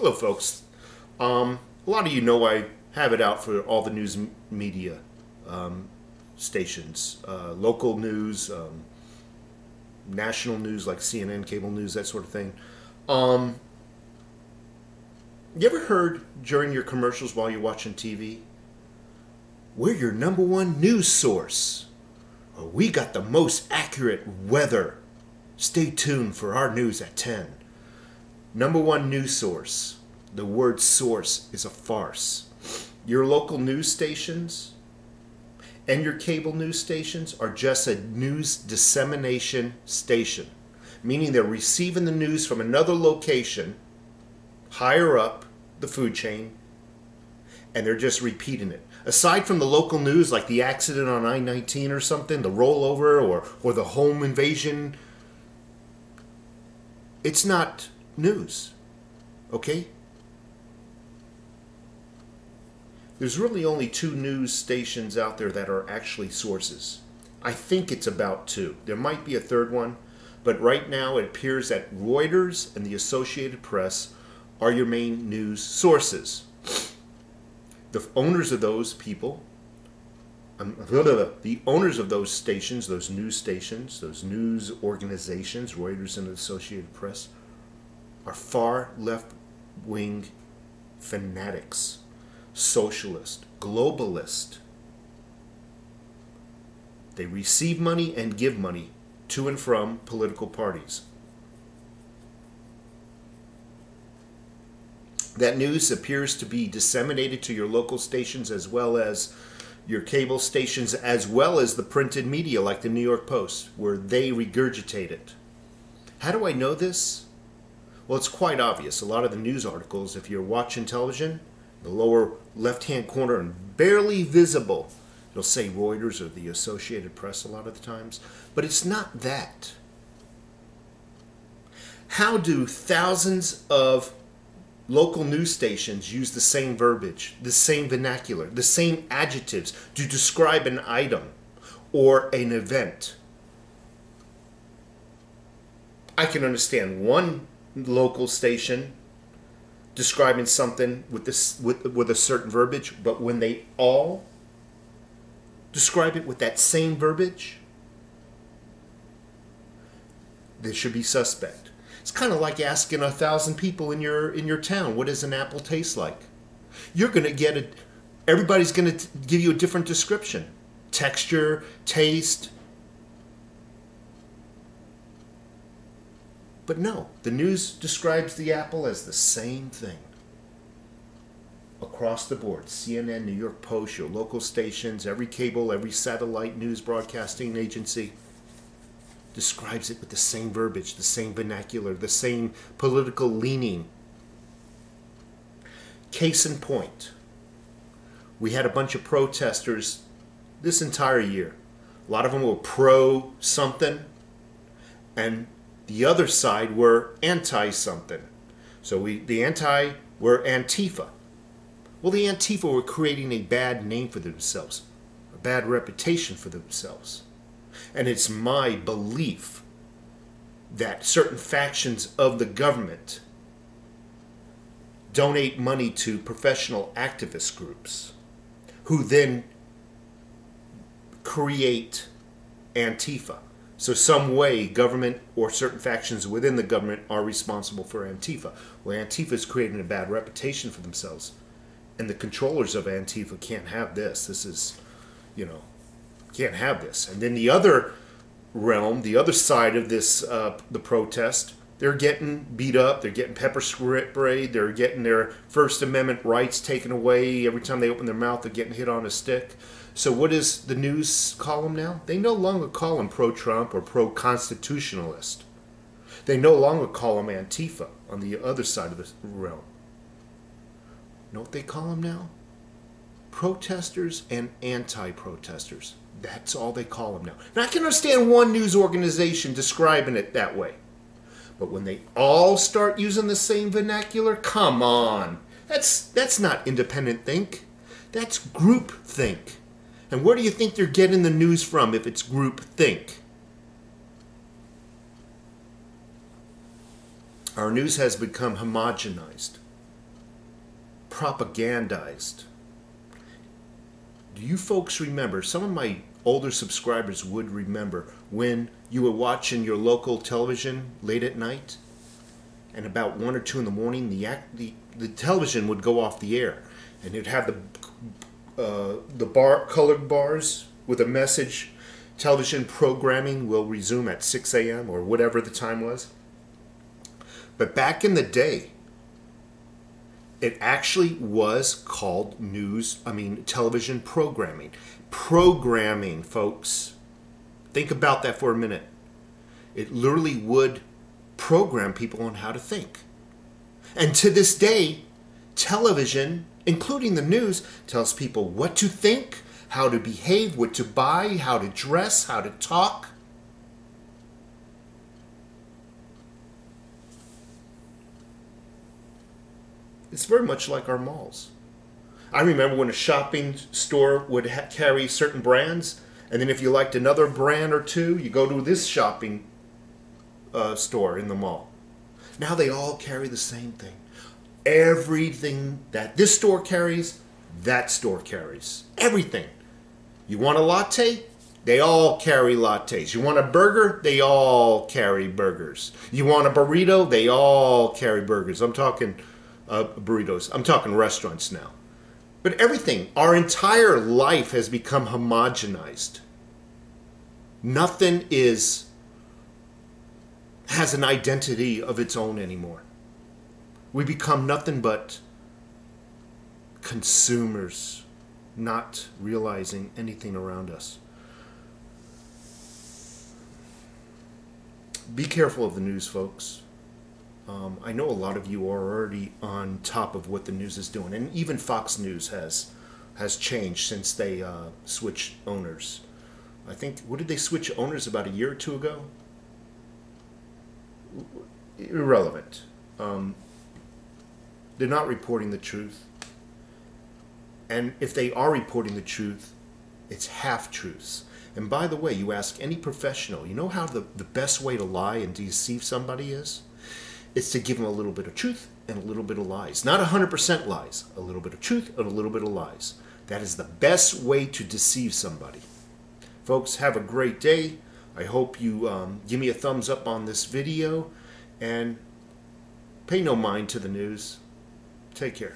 Hello, folks. A lot of you know I have it out for all the news media stations, local news, national news like CNN, cable news, that sort of thing. Um, you ever heard during your commercials while you're watching TV, we're your number one news source, or we got the most accurate weather. Stay tuned for our news at 10. Number one news source. The word source is a farce. Your local news stations and your cable news stations are just a news dissemination station, meaning they're receiving the news from another location higher up the food chain, and they're just repeating it. Aside from the local news like the accident on I-19 or something, the rollover or the home invasion, it's not news, okay? There's really only two news stations out there that are actually sources. I think it's about two. There might be a third one, but right now it appears that Reuters and the Associated Press are your main news sources. The owners of those people, the owners of those stations, those news organizations, Reuters and the Associated Press, are far left-wing fanatics, socialist, globalist. They receive money and give money to and from political parties. That news appears to be disseminated to your local stations as well as your cable stations, as well as the printed media like the New York Post, where they regurgitate it. How do I know this? Well, it's quite obvious. A lot of the news articles, if you're watching television, the lower left-hand corner and barely visible, it'll say Reuters or the Associated Press a lot of the times, but it's not that. How do thousands of local news stations use the same verbiage, the same vernacular, the same adjectives to describe an item or an event? I can understand one local station describing something with a certain verbiage, but when they all describe it with that same verbiage, they should be suspect. It's kind of like asking 1,000 people in your town, what does an apple taste like? You're going to get it. Everybody's going to give you a different description, texture, taste. But no, the news describes the apple as the same thing across the board. CNN, New York Post, your local stations, every cable, every satellite news broadcasting agency describes it with the same verbiage, the same vernacular, the same political leaning. Case in point, we had a bunch of protesters this entire year. A lot of them were pro something, and the other side were anti-something. So the anti were Antifa. Well, the Antifa were creating a bad name for themselves, a bad reputation for themselves. And it's my belief that certain factions of the government donate money to professional activist groups who then create Antifa. So some way government or certain factions within the government are responsible for Antifa. Well, Antifa is creating a bad reputation for themselves. And the controllers of Antifa can't have this. This is, can't have this. And then the other realm, the other side of this, the protest, they're getting beat up, they're getting pepper sprayed, they're getting their First Amendment rights taken away. Every time they open their mouth, they're getting hit on a stick. So what does the news call them now? They no longer call them pro-Trump or pro-constitutionalist. They no longer call them Antifa on the other side of the realm. You know what they call them now? Protesters and anti-protesters. That's all they call them now. Now I can understand one news organization describing it that way. But when they all start using the same vernacular, come on. That's not independent think. That's group think. And where do you think they're getting the news from if it's group think? Our news has become homogenized. propagandized. Do you folks remember, some of my older subscribers would remember, when you were watching your local television late at night and about 1 or 2 in the morning the television would go off the air and it'd have the colored bars with a message: television programming will resume at 6 a.m. or whatever the time was. But back in the day, it actually was called television programming. Programming, folks. Think about that for a minute. It literally would program people on how to think. And to this day, television, including the news, tells people what to think, how to behave, what to buy, how to dress, how to talk. It's very much like our malls. I remember when a shopping store would carry certain brands, and then if you liked another brand or two, you go to this shopping store in the mall. Now they all carry the same thing. Everything that this store carries, that store carries. Everything. You want a latte? They all carry lattes. You want a burger? They all carry burgers. You want a burrito? They all carry burgers. I'm talking burritos. I'm talking restaurants now. But everything, our entire life has become homogenized. Nothing has an identity of its own anymore. We become nothing but consumers, not realizing anything around us. Be careful of the news, folks. I know a lot of you are already on top of what the news is doing, and even Fox News has changed since they switched owners. I think, what did they switch owners about a year or two ago? Irrelevant. They're not reporting the truth. And if they are reporting the truth, it's half-truths. And by the way, you ask any professional, you know how the best way to lie and deceive somebody is? It's to give them a little bit of truth and a little bit of lies. Not 100% lies. A little bit of truth and a little bit of lies. That is the best way to deceive somebody. Folks, have a great day. I hope you give me a thumbs up on this video. And pay no mind to the news. Take care.